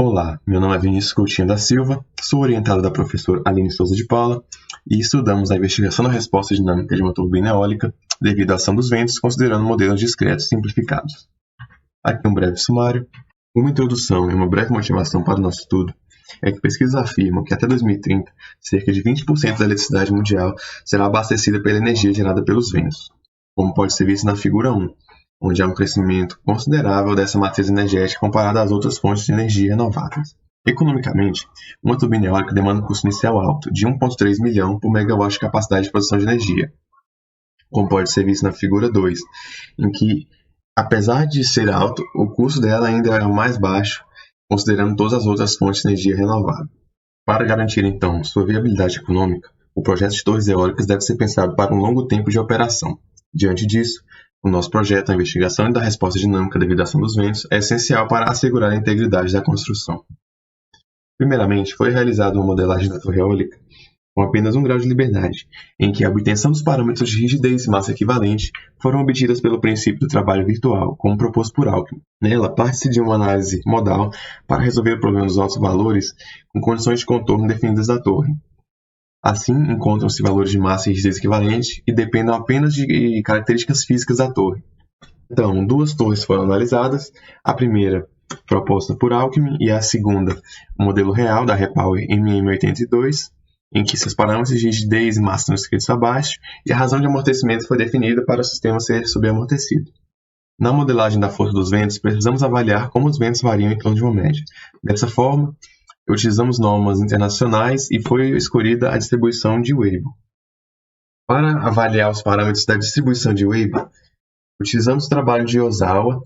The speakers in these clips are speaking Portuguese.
Olá, meu nome é Vinícius Coutinho da Silva, sou orientado da professora Aline Souza de Paula e estudamos a investigação da resposta dinâmica de uma turbina eólica devido à ação dos ventos, considerando modelos discretos simplificados. Aqui um breve sumário. Uma introdução e uma breve motivação para o nosso estudo é que pesquisas afirmam que até 2030, cerca de 20% da eletricidade mundial será abastecida pela energia gerada pelos ventos, como pode ser visto na figura 1, onde há um crescimento considerável dessa matriz energética comparada às outras fontes de energia renováveis. Economicamente, uma turbina eólica demanda um custo inicial alto, de 1,3 milhão por megawatt de capacidade de produção de energia, como pode ser visto na figura 2, em que, apesar de ser alto, o custo dela ainda é o mais baixo, considerando todas as outras fontes de energia renovável. Para garantir, então, sua viabilidade econômica, o projeto de torres eólicas deve ser pensado para um longo tempo de operação. Diante disso, o nosso projeto, a investigação da resposta dinâmica devido à ação dos ventos, é essencial para assegurar a integridade da construção. Primeiramente, foi realizada uma modelagem da torre eólica com apenas 1 grau de liberdade, em que a obtenção dos parâmetros de rigidez e massa equivalente foram obtidas pelo princípio do trabalho virtual, como proposto por Alckmin. Nela, parte-se de uma análise modal para resolver o problema dos altos valores com condições de contorno definidas da torre. Assim, encontram-se valores de massa e rigidez equivalente e dependem apenas de características físicas da torre. Então, 2 torres foram analisadas, a primeira proposta por Alckmin e a segunda, o modelo real da Repower MM82, em que seus parâmetros de rigidez e massa são escritos abaixo e a razão de amortecimento foi definida para o sistema ser subamortecido. Na modelagem da força dos ventos, precisamos avaliar como os ventos variam em torno de uma média. Dessa forma, utilizamos normas internacionais e foi escolhida a distribuição de Weibull. Para avaliar os parâmetros da distribuição de Weibull, utilizamos o trabalho de Ozawa,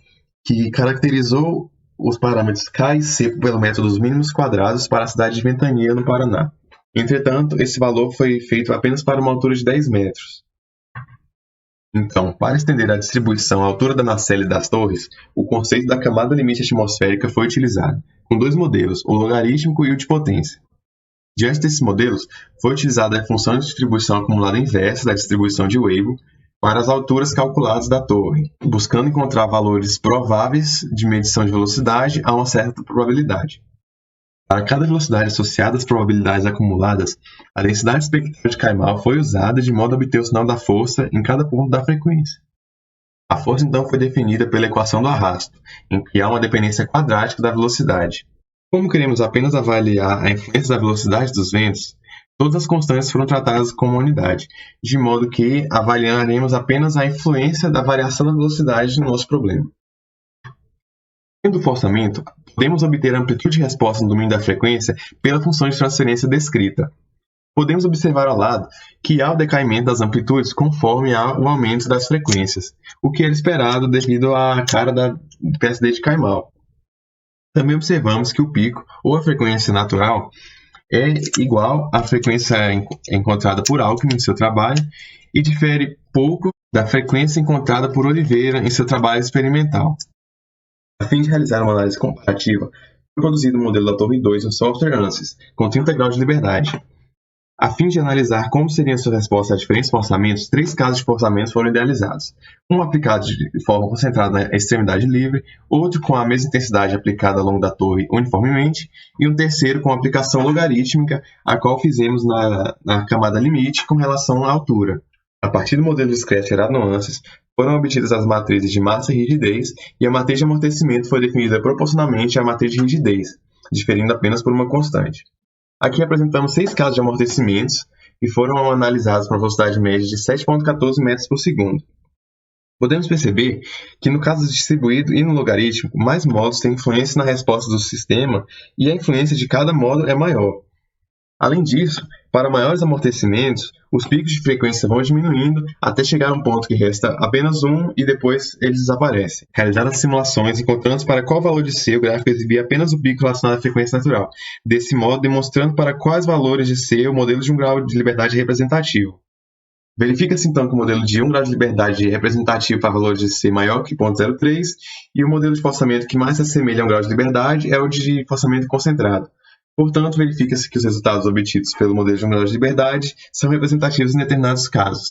que caracterizou os parâmetros K e C pelo método dos mínimos quadrados para a cidade de Ventania, no Paraná. Entretanto, esse valor foi feito apenas para uma altura de 10 metros. Então, para estender a distribuição à altura da nacelle das torres, o conceito da camada limite atmosférica foi utilizado, com 2 modelos, o logarítmico e o de potência. Diante desses modelos, foi utilizada a função de distribuição acumulada inversa da distribuição de Weibull para as alturas calculadas da torre, buscando encontrar valores prováveis de medição de velocidade a uma certa probabilidade. Para cada velocidade associada às probabilidades acumuladas, a densidade espectral de Kaimal foi usada de modo a obter o sinal da força em cada ponto da frequência. A força então foi definida pela equação do arrasto, em que há uma dependência quadrática da velocidade. Como queremos apenas avaliar a influência da velocidade dos ventos, todas as constantes foram tratadas como unidade, de modo que avaliaremos apenas a influência da variação da velocidade no nosso problema. Do forçamento, podemos obter a amplitude de resposta no domínio da frequência pela função de transferência descrita. Podemos observar ao lado que há o decaimento das amplitudes conforme há o aumento das frequências, o que era esperado devido à cara da PSD de Kaimal. Também observamos que o pico, ou a frequência natural, é igual à frequência encontrada por Alckmin em seu trabalho e difere pouco da frequência encontrada por Oliveira em seu trabalho experimental. A fim de realizar uma análise comparativa, foi produzido o modelo da Torre 2 no software ANSYS, com 30 graus de liberdade. A fim de analisar como seriam suas respostas a diferentes forçamentos, 3 casos de forçamentos foram idealizados. Um aplicado de forma concentrada na extremidade livre, outro com a mesma intensidade aplicada ao longo da torre uniformemente, e um terceiro com aplicação logarítmica, a qual fizemos na camada limite com relação à altura. A partir do modelo discreto gerado no ANSYS, foram obtidas as matrizes de massa e rigidez, e a matriz de amortecimento foi definida proporcionalmente à matriz de rigidez, diferindo apenas por uma constante. Aqui apresentamos 6 casos de amortecimentos, que foram analisados com a velocidade média de 7,14 metros por segundo. Podemos perceber que no caso distribuído e no logarítmico, mais módulos têm influência na resposta do sistema e a influência de cada módulo é maior. Além disso, para maiores amortecimentos, os picos de frequência vão diminuindo até chegar a um ponto que resta apenas um e depois eles desaparecem. Realizadas simulações, encontramos para qual valor de C o gráfico exibia apenas o pico relacionado à frequência natural, desse modo demonstrando para quais valores de C o modelo de 1 grau de liberdade representativo. Verifica-se então que o modelo de 1 grau de liberdade representativo para valores de C maior que 0,03 e o modelo de forçamento que mais se assemelha a 1 grau de liberdade é o de forçamento concentrado. Portanto, verifica-se que os resultados obtidos pelo modelo de 1 grau de liberdade são representativos em determinados casos.